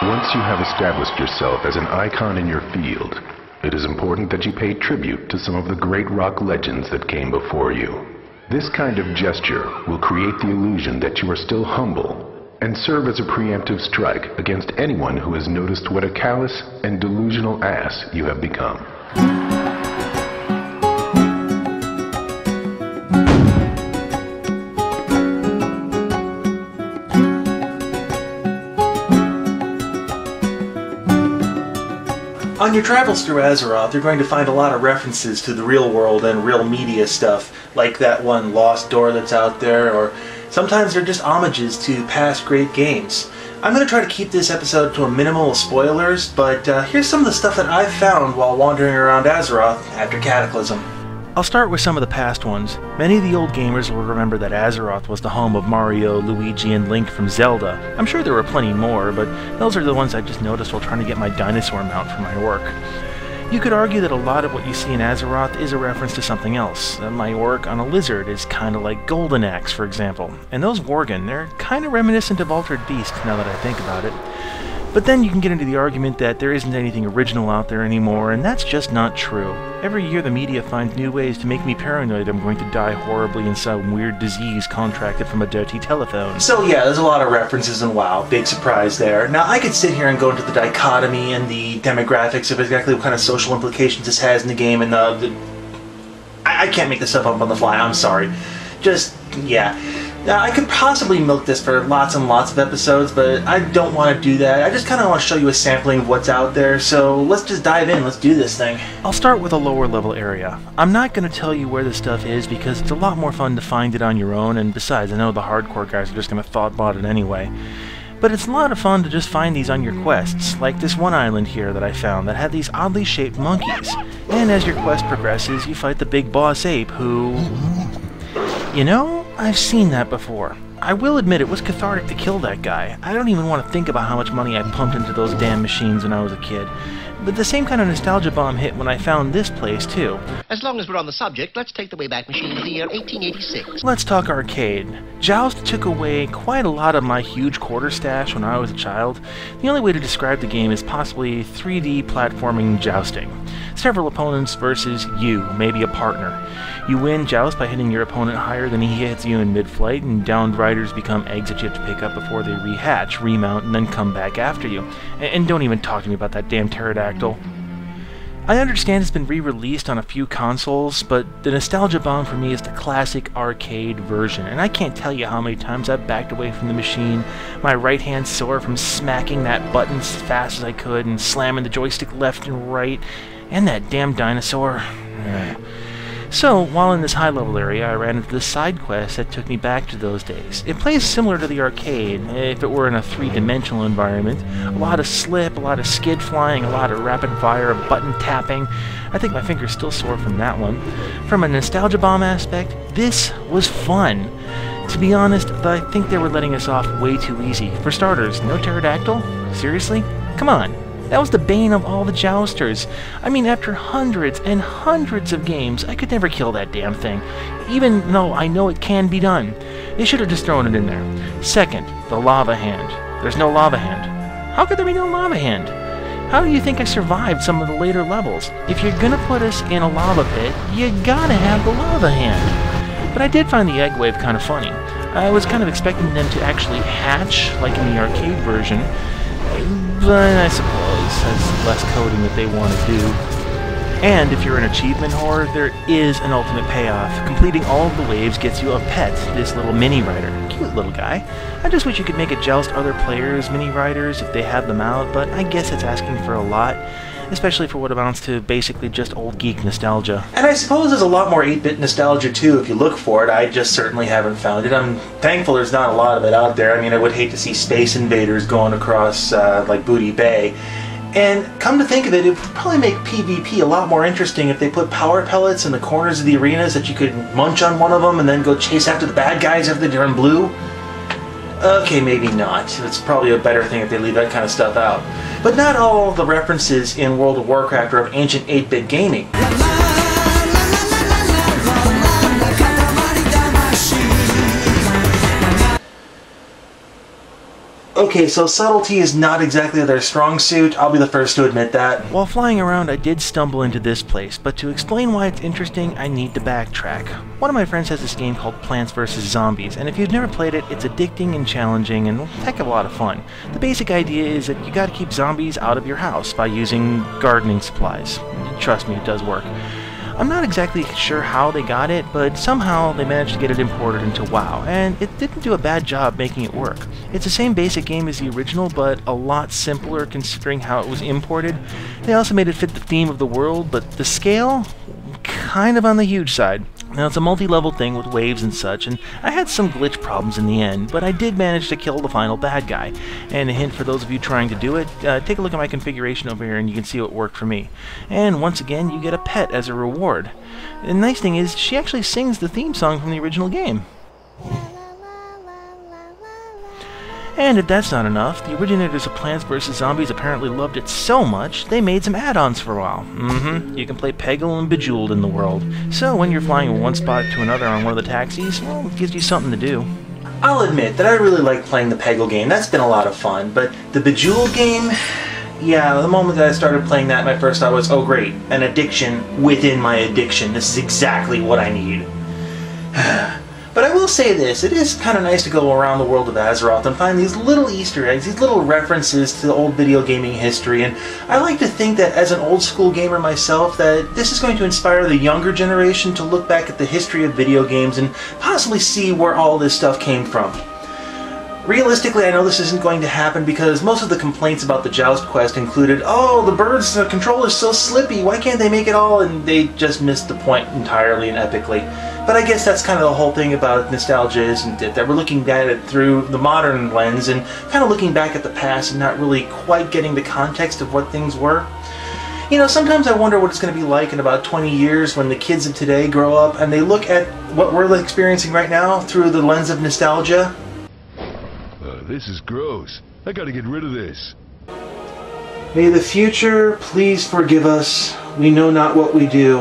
Once you have established yourself as an icon in your field, it is important that you pay tribute to some of the great rock legends that came before you. This kind of gesture will create the illusion that you are still humble and serve as a preemptive strike against anyone who has noticed what a callous and delusional ass you have become. On your travels through Azeroth, you're going to find a lot of references to the real world and real media stuff, like that one lost door that's out there, or sometimes they're just homages to past great games. I'm going to try to keep this episode to a minimal of spoilers, but here's some of the stuff that I've found while wandering around Azeroth after Cataclysm. I'll start with some of the past ones. Many of the old gamers will remember that Azeroth was the home of Mario, Luigi, and Link from Zelda. I'm sure there were plenty more, but those are the ones I just noticed while trying to get my dinosaur mount for my work. You could argue that a lot of what you see in Azeroth is a reference to something else. My work on a lizard is kind of like Golden Axe, for example. And those Worgen, they're kind of reminiscent of Altered Beast, now that I think about it. But then you can get into the argument that there isn't anything original out there anymore, and that's just not true. Every year the media finds new ways to make me paranoid I'm going to die horribly in some weird disease contracted from a dirty telephone. So yeah, there's a lot of references in WoW. Big surprise there. Now I could sit here and go into the dichotomy and the demographics of exactly what kind of social implications this has in the game, and I can't make this stuff up on the fly, I'm sorry. Just, yeah. Now, I could possibly milk this for lots and lots of episodes, but I don't want to do that. I just kind of want to show you a sampling of what's out there, so let's just dive in, let's do this thing. I'll start with a lower level area. I'm not going to tell you where this stuff is because it's a lot more fun to find it on your own, and besides, I know the hardcore guys are just going to thoughtbot it anyway. But it's a lot of fun to just find these on your quests, like this one island here that I found that had these oddly shaped monkeys. And as your quest progresses, you fight the big boss ape who... You know, I've seen that before. I will admit it was cathartic to kill that guy. I don't even want to think about how much money I pumped into those damn machines when I was a kid. But the same kind of nostalgia bomb hit when I found this place, too. As long as we're on the subject, let's take the Wayback Machine to the year 1886. Let's talk arcade. Joust took away quite a lot of my huge quarter stash when I was a child. The only way to describe the game is possibly 3D platforming jousting. Several opponents versus you, maybe a partner. You win Joust by hitting your opponent higher than he hits you in mid-flight, and downed riders become eggs that you have to pick up before they rehatch, remount, and then come back after you. And don't even talk to me about that damn pterodactyl. I understand it's been re-released on a few consoles, but the nostalgia bomb for me is the classic arcade version, and I can't tell you how many times I've backed away from the machine, my right hand sore from smacking that button as fast as I could and slamming the joystick left and right, and that damn dinosaur. So, while in this high-level area, I ran into this side quest that took me back to those days. It plays similar to the arcade, if it were in a three-dimensional environment. A lot of slip, a lot of skid flying, a lot of rapid-fire button tapping. I think my finger's still sore from that one. From a nostalgia bomb aspect, this was fun. To be honest, I think they were letting us off way too easy. For starters, no pterodactyl? Seriously? Come on. That was the bane of all the jousters. I mean, after hundreds and hundreds of games, I could never kill that damn thing, even though I know it can be done. They should have just thrown it in there. Second, the lava hand. There's no lava hand. How could there be no lava hand? How do you think I survived some of the later levels? If you're gonna put us in a lava pit, you gotta have the lava hand. But I did find the egg wave kind of funny. I was kind of expecting them to actually hatch, like in the arcade version, but I suppose that's less coding that they want to do. And if you're an achievement whore, there is an ultimate payoff. Completing all of the waves gets you a pet, this little mini rider. Cute little guy. I just wish you could make it joust other players' mini riders if they have them out, but I guess it's asking for a lot, especially for what amounts to basically just old geek nostalgia. And I suppose there's a lot more 8-bit nostalgia too if you look for it. I just certainly haven't found it. I'm thankful there's not a lot of it out there. I mean, I would hate to see Space Invaders going across like Booty Bay. And come to think of it, it would probably make PvP a lot more interesting if they put power pellets in the corners of the arenas that you could munch on one of them and then go chase after the bad guys after they're in blue. Okay, maybe not. It's probably a better thing if they leave that kind of stuff out. But not all the references in World of Warcraft are of ancient 8-bit gaming. Okay, so subtlety is not exactly their strong suit, I'll be the first to admit that. While flying around, I did stumble into this place, but to explain why it's interesting, I need to backtrack. One of my friends has this game called Plants vs. Zombies, and if you've never played it, it's addicting and challenging and a heck of a lot of fun. The basic idea is that you gotta keep zombies out of your house by using gardening supplies. Trust me, it does work. I'm not exactly sure how they got it, but somehow they managed to get it imported into WoW, and it didn't do a bad job making it work. It's the same basic game as the original, but a lot simpler considering how it was imported. They also made it fit the theme of the world, but the scale? Kind of on the huge side. Now, it's a multi-level thing with waves and such, and I had some glitch problems in the end, but I did manage to kill the final bad guy. And a hint for those of you trying to do it, take a look at my configuration over here and you can see what worked for me. And once again, you get a pet as a reward. The nice thing is, she actually sings the theme song from the original game. And if that's not enough, the originators of Plants vs. Zombies apparently loved it so much, they made some add-ons for a while. You can play Peggle and Bejeweled in the world. So when you're flying from one spot to another on one of the taxis, well, it gives you something to do. I'll admit that I really like playing the Peggle game, that's been a lot of fun, but the Bejeweled game, yeah, the moment that I started playing that, my first thought was, oh great, an addiction within my addiction, this is exactly what I need. But I will say this, it is kind of nice to go around the world of Azeroth and find these little Easter eggs, these little references to the old video gaming history, and I like to think that as an old school gamer myself, that this is going to inspire the younger generation to look back at the history of video games and possibly see where all this stuff came from. Realistically, I know this isn't going to happen because most of the complaints about the Joust quest included, oh, the bird's controller's so slippy, why can't they make it all? And they just missed the point entirely and epically. But I guess that's kind of the whole thing about nostalgia, isn't it? That we're looking at it through the modern lens and kind of looking back at the past and not really quite getting the context of what things were. You know, sometimes I wonder what it's going to be like in about 20 years when the kids of today grow up and they look at what we're experiencing right now through the lens of nostalgia. This is gross. I gotta get rid of this. May the future please forgive us. We know not what we do.